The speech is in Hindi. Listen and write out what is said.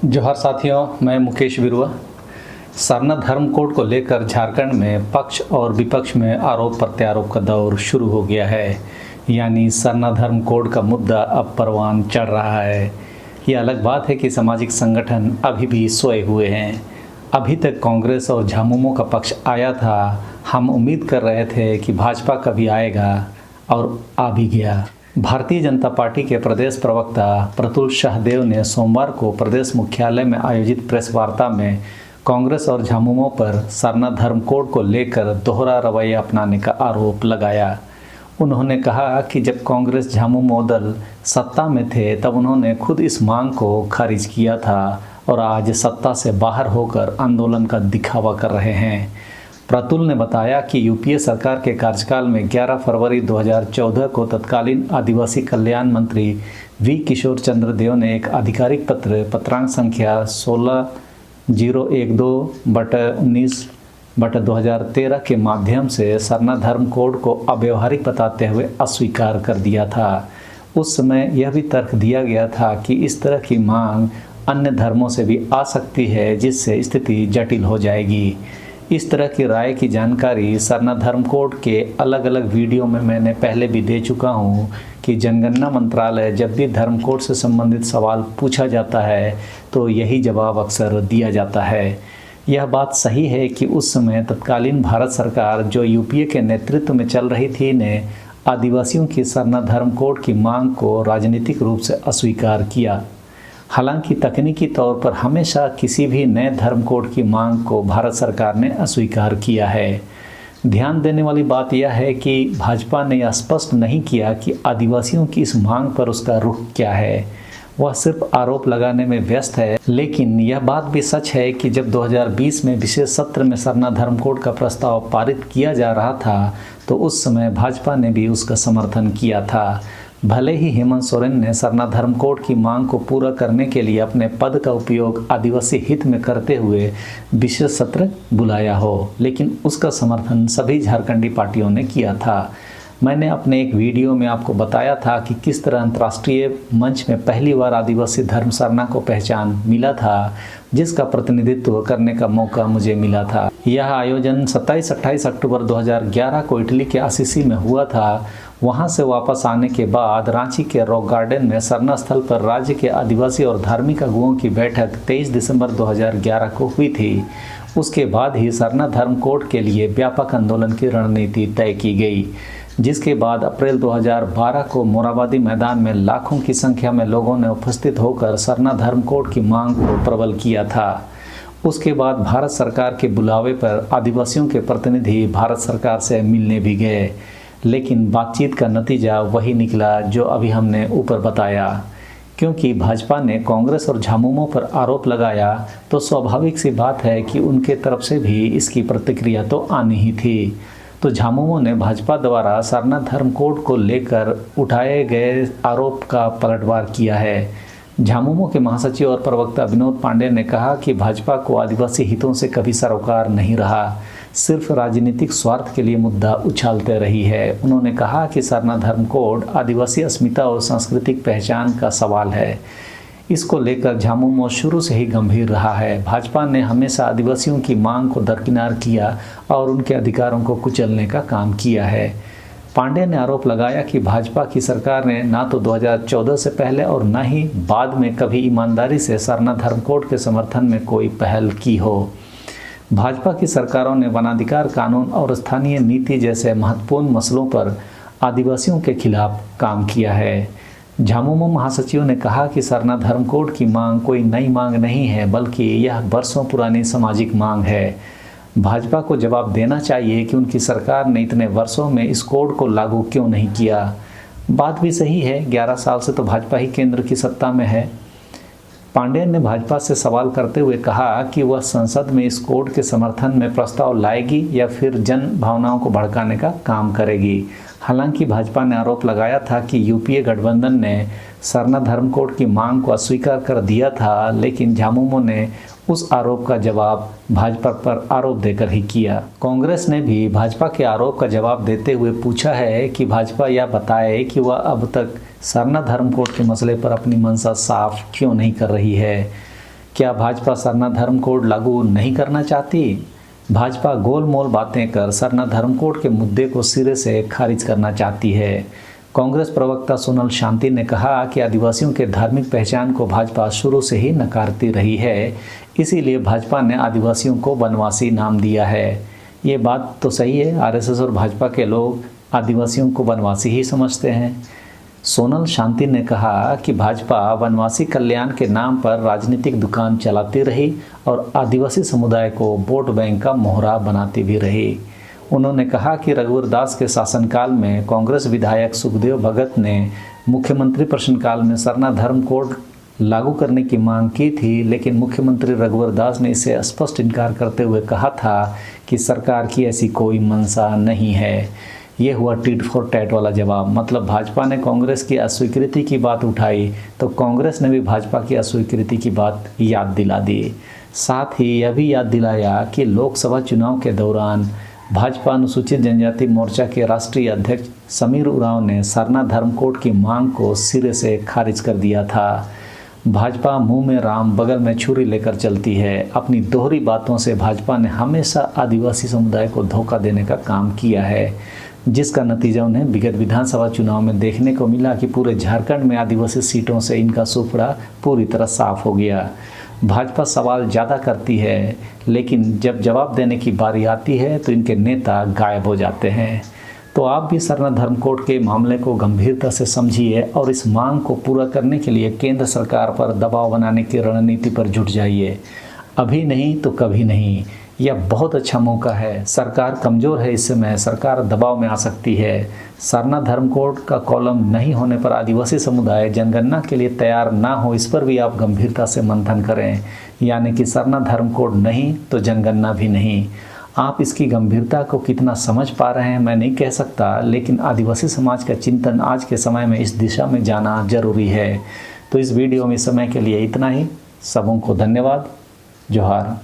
जोहार साथियों, मैं मुकेश बिरुआ। सरना धर्म कोड को लेकर झारखंड में पक्ष और विपक्ष में आरोप प्रत्यारोप का दौर शुरू हो गया है। यानी सरना धर्म कोड का मुद्दा अब परवान चढ़ रहा है। ये अलग बात है कि सामाजिक संगठन अभी भी सोए हुए हैं। अभी तक कांग्रेस और झामुमो का पक्ष आया था। हम उम्मीद कर रहे थे कि भाजपा कभी आएगा, और आ भी गया। भारतीय जनता पार्टी के प्रदेश प्रवक्ता प्रतुल शाहदेव ने सोमवार को प्रदेश मुख्यालय में आयोजित प्रेस वार्ता में कांग्रेस और झामुमो पर सरना धर्म कोड को लेकर दोहरा रवैया अपनाने का आरोप लगाया। उन्होंने कहा कि जब कांग्रेस झामुमो दल सत्ता में थे तब उन्होंने खुद इस मांग को खारिज किया था और आज सत्ता से बाहर होकर आंदोलन का दिखावा कर रहे हैं। प्रतुल ने बताया कि यूपीए सरकार के कार्यकाल में 11 फरवरी 2014 को तत्कालीन आदिवासी कल्याण मंत्री वी किशोर चंद्र देव ने एक आधिकारिक पत्रांक संख्या 16012/19/2013 के माध्यम से सरना धर्म कोड को अव्यवहारिक बताते हुए अस्वीकार कर दिया था। उस समय यह भी तर्क दिया गया था कि इस तरह की मांग अन्य धर्मों से भी आ सकती है, जिससे स्थिति जटिल हो जाएगी। इस तरह की राय की जानकारी सरना धर्म कोड के अलग अलग वीडियो में मैंने पहले भी दे चुका हूँ कि जनगणना मंत्रालय जब भी धर्म कोड से संबंधित सवाल पूछा जाता है तो यही जवाब अक्सर दिया जाता है। यह बात सही है कि उस समय तत्कालीन भारत सरकार, जो यूपीए के नेतृत्व में चल रही थी, ने आदिवासियों की सरना धर्म कोड की मांग को राजनीतिक रूप से अस्वीकार किया। हालांकि तकनीकी तौर पर हमेशा किसी भी नए धर्म कोड की मांग को भारत सरकार ने अस्वीकार किया है। ध्यान देने वाली बात यह है कि भाजपा ने यह स्पष्ट नहीं किया कि आदिवासियों की इस मांग पर उसका रुख क्या है। वह सिर्फ आरोप लगाने में व्यस्त है। लेकिन यह बात भी सच है कि जब 2020 में विशेष सत्र में सरना धर्म कोड का प्रस्ताव पारित किया जा रहा था तो उस समय भाजपा ने भी उसका समर्थन किया था। भले ही हेमंत सोरेन ने सरना धर्म कोड की मांग को पूरा करने के लिए अपने पद का उपयोग आदिवासी हित में करते हुए विशेष सत्र बुलाया हो, लेकिन उसका समर्थन सभी झारखंडी पार्टियों ने किया था। मैंने अपने एक वीडियो में आपको बताया था कि किस तरह अंतर्राष्ट्रीय मंच में पहली बार आदिवासी धर्म सरना को पहचान मिला था, जिसका प्रतिनिधित्व करने का मौका मुझे मिला था। यह आयोजन 27-28 अक्टूबर 2011 को इटली के असिसी में हुआ था। वहां से वापस आने के बाद रांची के रॉक गार्डन में सरना स्थल पर राज्य के आदिवासी और धार्मिक अगुओं की बैठक 23 दिसंबर 2011 को हुई थी। उसके बाद ही सरना धर्म कोड के लिए व्यापक आंदोलन की रणनीति तय की गई, जिसके बाद अप्रैल 2012 को मोराबादी मैदान में लाखों की संख्या में लोगों ने उपस्थित होकर सरना धर्म कोड की मांग को प्रबल किया था। उसके बाद भारत सरकार के बुलावे पर आदिवासियों के प्रतिनिधि भारत सरकार से मिलने भी गए, लेकिन बातचीत का नतीजा वही निकला जो अभी हमने ऊपर बताया। क्योंकि भाजपा ने कांग्रेस और झामुमो पर आरोप लगाया तो स्वाभाविक सी बात है कि उनके तरफ से भी इसकी प्रतिक्रिया तो आनी ही थी। तो झामुमो ने भाजपा द्वारा सरना धर्म कोड को लेकर उठाए गए आरोप का पलटवार किया है। झामुमो के महासचिव और प्रवक्ता विनोद पांडे ने कहा कि भाजपा को आदिवासी हितों से कभी सरोकार नहीं रहा, सिर्फ राजनीतिक स्वार्थ के लिए मुद्दा उछालते रही है। उन्होंने कहा कि सरना धर्म कोड आदिवासी अस्मिता और सांस्कृतिक पहचान का सवाल है। इसको लेकर झामुमो शुरू से ही गंभीर रहा है। भाजपा ने हमेशा आदिवासियों की मांग को दरकिनार किया और उनके अधिकारों को कुचलने का काम किया है। पांडे ने आरोप लगाया कि भाजपा की सरकार ने ना तो 2014 से पहले और न ही बाद में कभी ईमानदारी से सरना धर्म कोड के समर्थन में कोई पहल की हो। भाजपा की सरकारों ने वनाधिकार कानून और स्थानीय नीति जैसे महत्वपूर्ण मसलों पर आदिवासियों के खिलाफ काम किया है। झामुमो महासचिव ने कहा कि सरना धर्म कोड की मांग कोई नई मांग नहीं है, बल्कि यह बरसों पुरानी सामाजिक मांग है। भाजपा को जवाब देना चाहिए कि उनकी सरकार ने इतने वर्षों में इस कोड को लागू क्यों नहीं किया। बात भी सही है, 11 साल से तो भाजपा ही केंद्र की सत्ता में है। पांडे ने भाजपा से सवाल करते हुए कहा कि वह संसद में इस कोड के समर्थन में प्रस्ताव लाएगी या फिर जन भावनाओं को भड़काने का काम करेगी। हालांकि भाजपा ने आरोप लगाया था कि यूपीए गठबंधन ने सरना धर्म कोड की मांग को अस्वीकार कर दिया था, लेकिन झामुमो ने उस आरोप का जवाब भाजपा पर आरोप देकर ही किया। कांग्रेस ने भी भाजपा के आरोप का जवाब देते हुए पूछा है कि भाजपा यह बताए कि वह अब तक सरना धर्म कोड के मसले पर अपनी मंशा साफ क्यों नहीं कर रही है। क्या भाजपा सरना धर्म कोड लागू नहीं करना चाहती? भाजपा गोलमोल बातें कर सरना धर्म कोड के मुद्दे को सिरे से खारिज करना चाहती है। कांग्रेस प्रवक्ता सोनल शांति ने कहा कि आदिवासियों के धार्मिक पहचान को भाजपा शुरू से ही नकारती रही है, इसीलिए भाजपा ने आदिवासियों को वनवासी नाम दिया है। ये बात तो सही है, आरएसएस और भाजपा के लोग आदिवासियों को वनवासी ही समझते हैं। सोनल शांति ने कहा कि भाजपा वनवासी कल्याण के नाम पर राजनीतिक दुकान चलाती रही और आदिवासी समुदाय को वोट बैंक का मोहरा बनाती भी रही। उन्होंने कहा कि रघुवर दास के शासनकाल में कांग्रेस विधायक सुखदेव भगत ने मुख्यमंत्री प्रश्नकाल में सरना धर्म कोड लागू करने की मांग की थी, लेकिन मुख्यमंत्री रघुवर दास ने इसे स्पष्ट इनकार करते हुए कहा था कि सरकार की ऐसी कोई मंशा नहीं है। ये हुआ टिट फॉर टैट वाला जवाब। मतलब भाजपा ने कांग्रेस की अस्वीकृति की बात उठाई तो कांग्रेस ने भी भाजपा की अस्वीकृति की बात याद दिला दी। साथ ही यह भी याद दिलाया कि लोकसभा चुनाव के दौरान भाजपा अनुसूचित जनजाति मोर्चा के राष्ट्रीय अध्यक्ष समीर उरांव ने सरना धर्म कोड की मांग को सिरे से खारिज कर दिया था। भाजपा मुंह में राम बगल में छुरी लेकर चलती है। अपनी दोहरी बातों से भाजपा ने हमेशा आदिवासी समुदाय को धोखा देने का काम किया है, जिसका नतीजा उन्हें विगत विधानसभा चुनाव में देखने को मिला कि पूरे झारखंड में आदिवासी सीटों से इनका सुपड़ा पूरी तरह साफ हो गया। भाजपा सवाल ज़्यादा करती है, लेकिन जब जवाब देने की बारी आती है तो इनके नेता गायब हो जाते हैं। तो आप भी सरना धर्म कोड के मामले को गंभीरता से समझिए और इस मांग को पूरा करने के लिए केंद्र सरकार पर दबाव बनाने की रणनीति पर जुट जाइए। अभी नहीं तो कभी नहीं, यह बहुत अच्छा मौका है। सरकार कमज़ोर है, इस समय सरकार दबाव में आ सकती है। सरना धर्म कोड का कॉलम नहीं होने पर आदिवासी समुदाय जनगणना के लिए तैयार ना हो, इस पर भी आप गंभीरता से मंथन करें। यानी कि सरना धर्म कोड नहीं तो जनगणना भी नहीं। आप इसकी गंभीरता को कितना समझ पा रहे हैं मैं नहीं कह सकता, लेकिन आदिवासी समाज का चिंतन आज के समय में इस दिशा में जाना जरूरी है। तो इस वीडियो में समय के लिए इतना ही। सबों को धन्यवाद। जोहार।